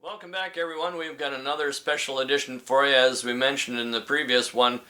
Welcome back, everyone. We've got another special edition for you. As we mentioned in the previous one,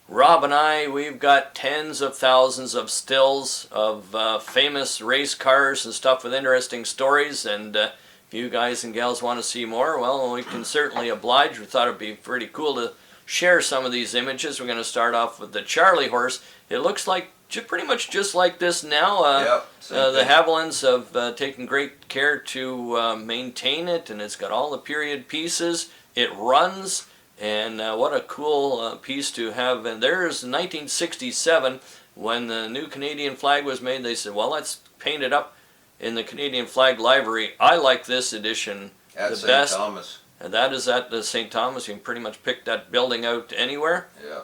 Rob and I, we've got tens of thousands of stills of famous race cars and stuff with interesting stories, and if you guys and gals want to see more, well, we can certainly oblige. We thought it'd be pretty cool to share some of these images. We're going to start off with the Charlie horse. It looks like pretty much just like this now. Yep, the Havilands have taken great care to maintain it, and it's got all the period pieces. It runs, and what a cool piece to have. And there's 1967, when the new Canadian flag was made. They said, well, let's paint it up in the Canadian flag livery. I like this edition At the best. St. Thomas. And that is at the St. Thomas. You can pretty much pick that building out anywhere. Yeah.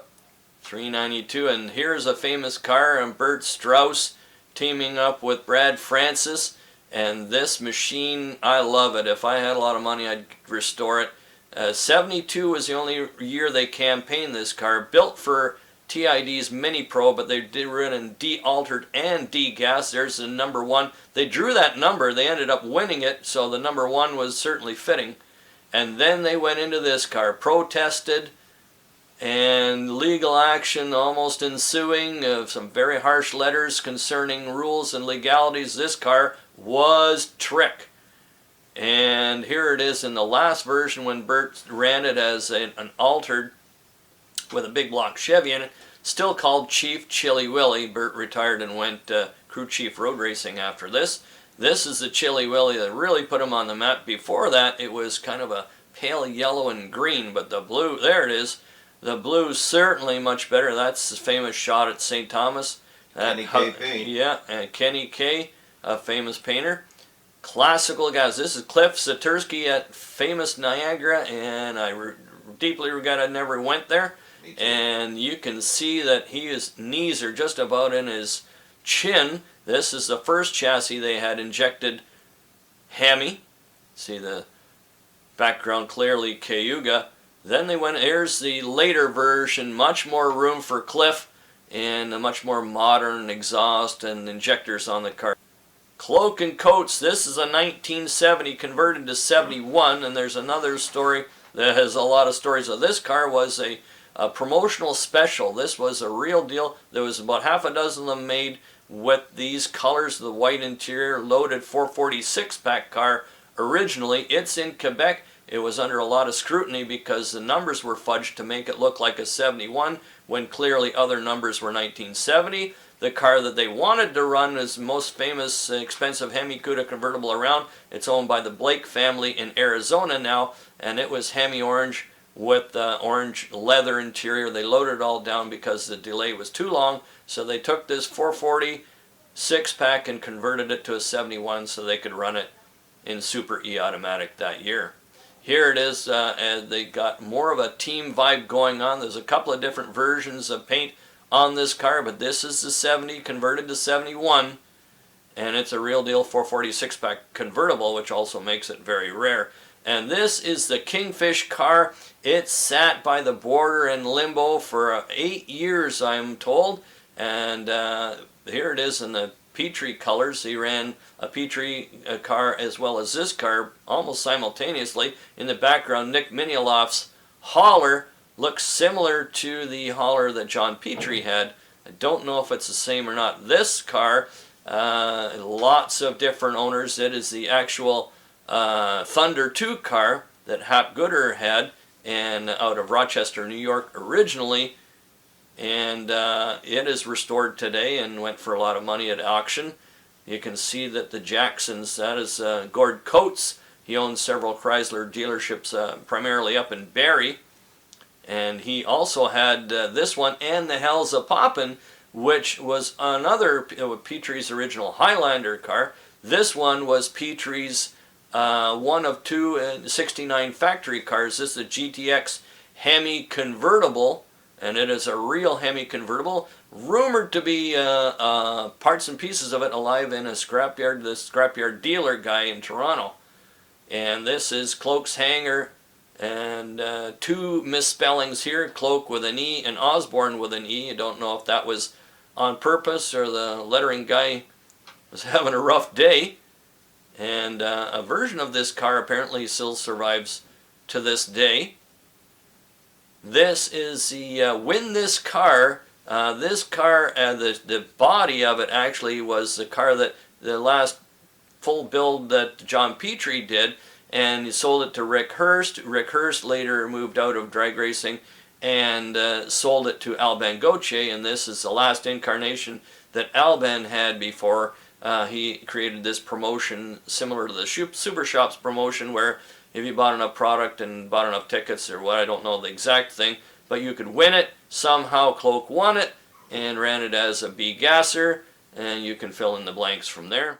392, and here's a famous car, and Bert Strauss teaming up with Brad Francis, and this machine, I love it. If I had a lot of money, I'd restore it. 72 was the only year they campaigned this car, built for TID's Mini Pro, but they did run in de-altered and de-gas. There's the number one. They drew that number. They ended up winning it, so the number one was certainly fitting. And then they went into this car, protested, and legal action almost ensuing of some very harsh letters concerning rules and legalities. This car was trick. And here it is in the last version when Bert ran it as an altered with a big block Chevy in it, still called Chief Chilly Willy. Bert retired and went crew chief road racing after this. This is the Chilly Willy that really put him on the map. Before that, it was kind of a pale yellow and green, but the blue, there it is. The blue certainly much better. That's the famous shot at St. Thomas. Kenny K. paint. Yeah, and Kenny K., a famous painter. Classical guys. This is Cliff Satursky at famous Niagara, and I deeply regret I never went there. And you can see that his knees are just about in his chin. This is the first chassis they had injected Hemi. See the background clearly, Cayuga. Then they went, here's the later version, much more room for Cliff and a much more modern exhaust and injectors on the car. Cloak and Coats, this is a 1970 converted to 71, and there's another story that has a lot of stories of this car. Was a promotional special. This was a real deal. There was about half a dozen of them made with these colors, the white interior, loaded 446 pack car originally. It's in Quebec. It was under a lot of scrutiny because the numbers were fudged to make it look like a 71 when clearly other numbers were 1970. The car that they wanted to run is the most famous, expensive Hemikuda convertible around. It's owned by the Blake family in Arizona now, and it was Hemi Orange with orange leather interior. They loaded it all down because the delay was too long, so they took this 440 6-pack and converted it to a 71 so they could run it in Super E-Automatic that year. Here it is, and they got more of a team vibe going on. There's a couple of different versions of paint on this car, but this is the 70 converted to 71, and it's a real deal 440 6-pack convertible, which also makes it very rare. And this is the Kingfish car. It sat by the border in limbo for 8 years, I'm told, and here it is in the Petrie colors. He ran a Petrie car as well as this car almost simultaneously. In the background, Nick Minialoff's hauler looks similar to the hauler that John Petrie had. I don't know if it's the same or not. This car, lots of different owners. It is the actual Thunder 2 car that Hap Gooder had, and out of Rochester, New York originally. And it is restored today and went for a lot of money at auction. You can see that the Jacksons, that is Gord Coates. He owns several Chrysler dealerships, primarily up in Barrie. And he also had this one and the Hells a Poppin', which was another Petrie's original Highlander car. This one was Petrie's one of two 69 factory cars. This is a GTX Hemi convertible, and it is a real Hemi convertible, rumored to be parts and pieces of it alive in a scrapyard, the scrapyard dealer guy in Toronto. And this is Cloak's hangar, and two misspellings here, Cloak with an E and Osborne with an E. I don't know if that was on purpose or the lettering guy was having a rough day. And a version of this car apparently still survives to this day. This is the win this car. The body of it actually was the car that the last full build that John Petrie did, and he sold it to Rick Hurst. Rick Hurst later moved out of drag racing and sold it to Alban Gauthier, and this is the last incarnation that Alban had before he created this promotion similar to the Super Shops promotion, where if you bought enough product and bought enough tickets or what, I don't know the exact thing, but you could win it. Somehow Cloak won it and ran it as a B gasser, and you can fill in the blanks from there.